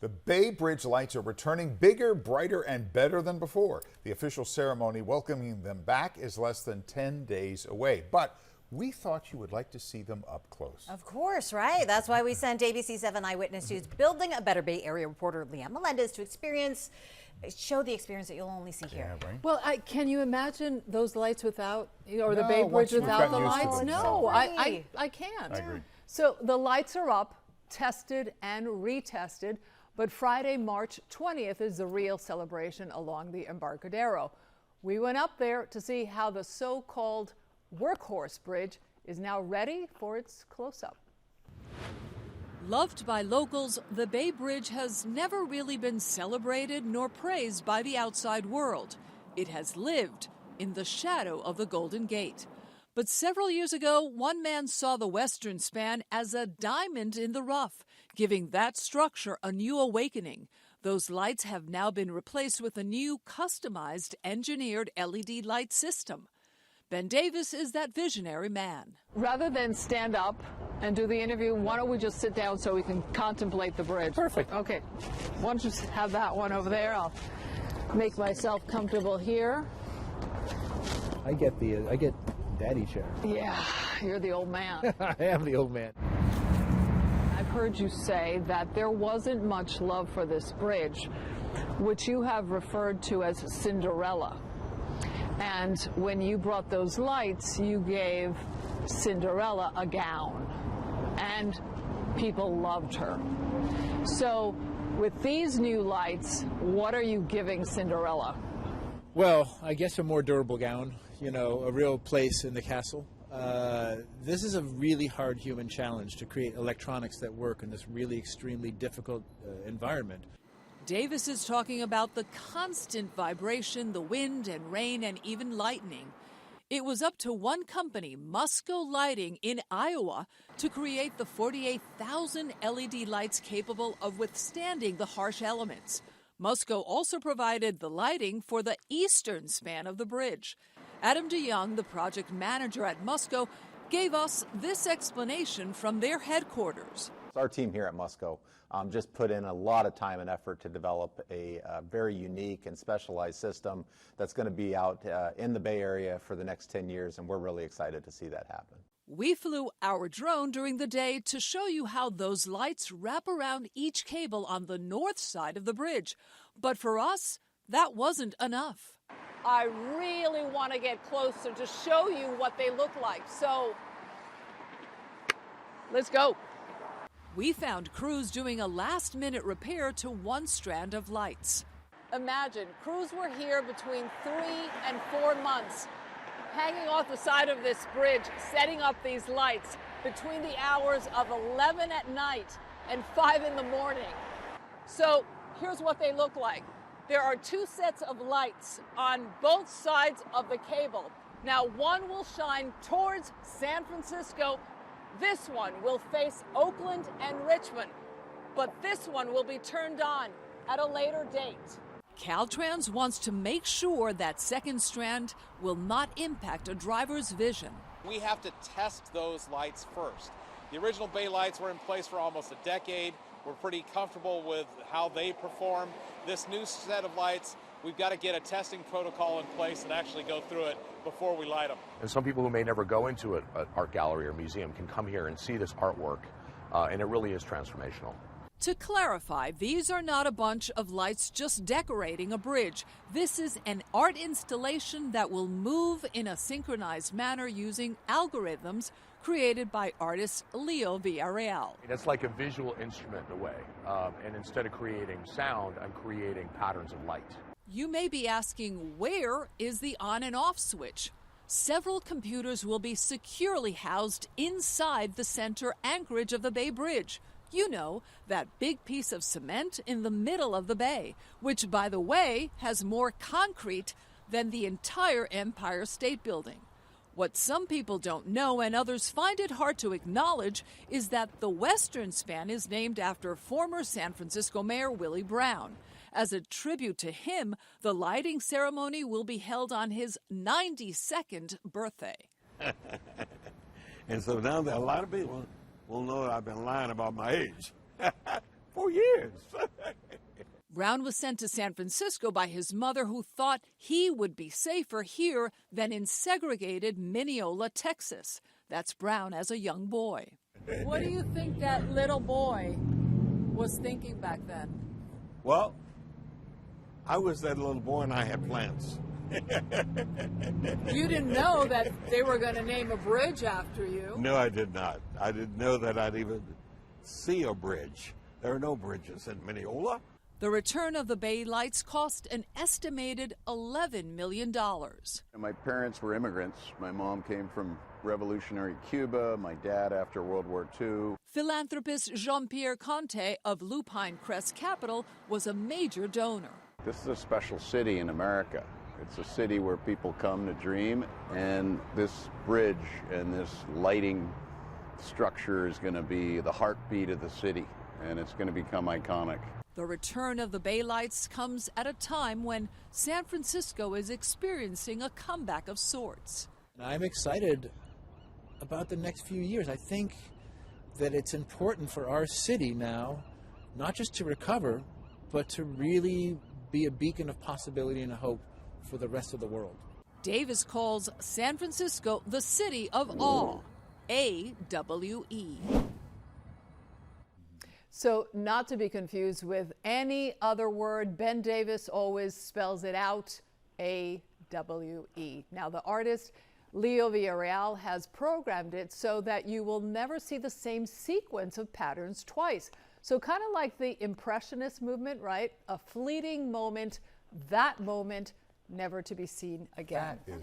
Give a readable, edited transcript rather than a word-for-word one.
The Bay Bridge lights are returning bigger, brighter, and better than before. The official ceremony welcoming them back is less than 10 days away. But we thought you would like to see them up close. Of course, right? That's why we sent ABC 7 Eyewitness News Building a Better Bay Area reporter Leanne Melendez to show the experience that you'll only see here. Yeah, right? Well, can you imagine those lights without, or the Bay Bridge without the lights? No, I can't. I agree. So the lights are up, tested and retested, but Friday, March 20th is the real celebration along the Embarcadero. We went up there to see how the so-called Workhorse Bridge is now ready for its close-up. Loved by locals, the Bay Bridge has never really been celebrated nor praised by the outside world. It has lived in the shadow of the Golden Gate. But several years ago, one man saw the western span as a diamond in the rough, giving that structure a new awakening. Those lights have now been replaced with a new, customized, engineered LED light system. Ben Davis is that visionary man. Rather than stand up and do the interview, why don't we just sit down so we can contemplate the bridge? Perfect. Okay, why don't you just have that one over there? I'll make myself comfortable here. I get daddy chair. Yeah, you're the old man. I am the old man. I've heard you say that there wasn't much love for this bridge, which you have referred to as Cinderella. And when you brought those lights, you gave Cinderella a gown, and people loved her. So with these new lights, what are you giving Cinderella? Well, I guess a more durable gown, a real place in the castle. This is a really hard human challenge to create electronics that work in this really extremely difficult environment. Davis is talking about the constant vibration, the wind and rain and even lightning. It was up to one company, Musco Lighting in Iowa, to create the 48,000 LED lights capable of withstanding the harsh elements. Musco also provided the lighting for the eastern span of the bridge. Adam DeYoung, the project manager at Musco, gave us this explanation from their headquarters. Our team here at Musco just put in a lot of time and effort to develop a very unique and specialized system that's going to be out in the Bay Area for the next 10 years, and we're really excited to see that happen. We flew our drone during the day to show you how those lights wrap around each cable on the north side of the bridge. But for us, that wasn't enough. I really want to get closer to show you what they look like. So let's go. We found crews doing a last-minute repair to one strand of lights. Imagine, crews were here between 3 and 4 months, hanging off the side of this bridge, setting up these lights between the hours of 11 at night and 5 in the morning. So here's what they look like. There are 2 sets of lights on both sides of the cable. Now, one will shine towards San Francisco. This one will face Oakland and Richmond, but this one will be turned on at a later date. Caltrans wants to make sure that second strand will not impact a driver's vision. We have to test those lights first. The original Bay lights were in place for almost a decade. We're pretty comfortable with how they perform. This new set of lights, we've got to get a testing protocol in place and actually go through it before we light them. And some people who may never go into an art gallery or museum can come here and see this artwork, and it really is transformational. To clarify, these are not a bunch of lights just decorating a bridge. This is an art installation that will move in a synchronized manner using algorithms created by artist Leo Villarreal. It's like a visual instrument in a way, and instead of creating sound, I'm creating patterns of light. You may be asking, where is the on and off switch? Several computers will be securely housed inside the center anchorage of the Bay Bridge. You know, that big piece of cement in the middle of the bay, which, by the way, has more concrete than the entire Empire State Building. What some people don't know and others find it hard to acknowledge is that the western span is named after former San Francisco Mayor Willie Brown. As a tribute to him, the lighting ceremony will be held on his 92nd birthday. And so now that a lot of people will know that I've been lying about my age. for years. Brown was sent to San Francisco by his mother, who thought he would be safer here than in segregated Mineola, Texas. That's Brown as a young boy. What do you think that little boy was thinking back then? Well, I was that little boy and I had plans. You didn't know that they were going to name a bridge after you. No, I did not. I didn't know that I'd even see a bridge. There are no bridges in Mineola. The return of the Bay Lights cost an estimated $11 million. My parents were immigrants. My mom came from revolutionary Cuba, my dad after World War II. Philanthropist Jean-Pierre Conte of Lupine Crest Capital was a major donor. This is a special city in America. It's a city where people come to dream, and this bridge and this lighting structure is going to be the heartbeat of the city, and it's going to become iconic. The return of the Bay Lights comes at a time when San Francisco is experiencing a comeback of sorts. I'm excited about the next few years. I think that it's important for our city now, not just to recover, but to really be a beacon of possibility and hope for the rest of the world. Davis calls San Francisco the city of awe, AWE. So, not to be confused with any other word, Ben Davis always spells it out, AWE. Now, the artist Leo Villarreal has programmed it so that you will never see the same sequence of patterns twice. So, kind of like the Impressionist movement, right? A fleeting moment, that moment never to be seen again. That is